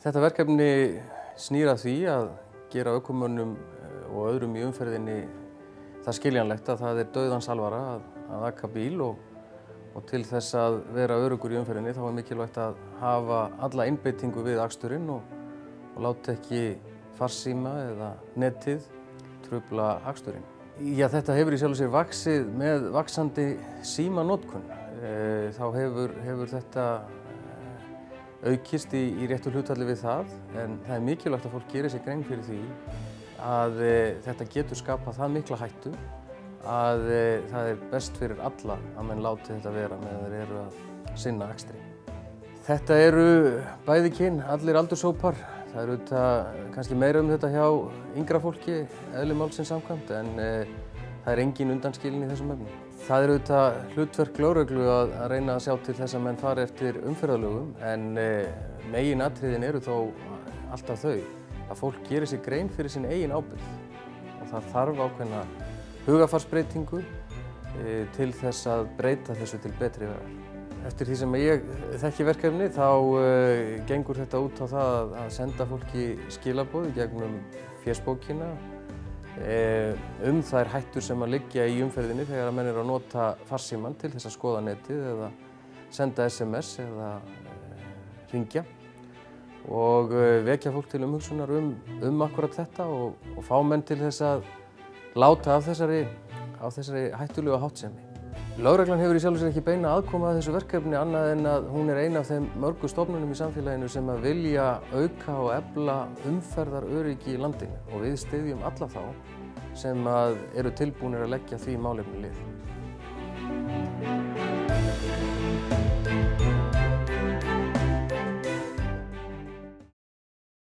Þetta verkefni snýr að því að gera ökumönnum og öðrum í umferðinni það skiljanlegt að það dauðans alvara að aka bíl og til þess að vera öruggur í umferðinni þá mikilvægt að hafa alla einbeitingu við aksturinn og láta ekki farsíma eða netið trufla aksturinn. Já, þetta hefur í sjálfu sér vaxið með vaxandi símanotkun. Þá hefur þetta aukist í réttu hlutfalli við það, en það mikilvægt að fólk geri sér grein fyrir því að þetta getur skapað það mikla hættu að það best fyrir alla að menn láti þetta vera meðan þeir eru að sinna akstri. Þetta eru bæði kyn, allir aldurshópar. Það auðvitað kannski meira þetta hjá yngra fólki, eðli málsins samkvæmt, en það engin undanskilin í þessum efnum. Það auðvitað hlutverk lögreglu að reyna að sjá til þess að menn fari eftir umferðarlögum, en meginatriðin eru þó alltaf þau að fólk geri sér grein fyrir sin eigin ábyrgð og það þarf ákveðna hugarfarsbreytingu til þess að breyta þessu til betri vegar. Eftir því sem ég þekki verkefni þá gengur þetta út á það að senda fólki skilaboð í gegnum fésbókina þær hættur sem að liggja í umferðinni þegar að menn eru að nota farsímann til þess að skoða netið eða senda SMS eða hringja og vekja fólk til umhugsunar akkúrat þetta og fá menn til þess að láta af þessari hættulegu háttsemi. Lögreglan hefur í sjálfu sér ekki beina aðkomu að þessu verkefni annað en að hún ein af þeim mörgu stofnunum í samfélaginu sem að vilja auka og efla umferðaröryggi í landinu og við styðjum alla þá sem að eru tilbúnir að leggja því málefni lið.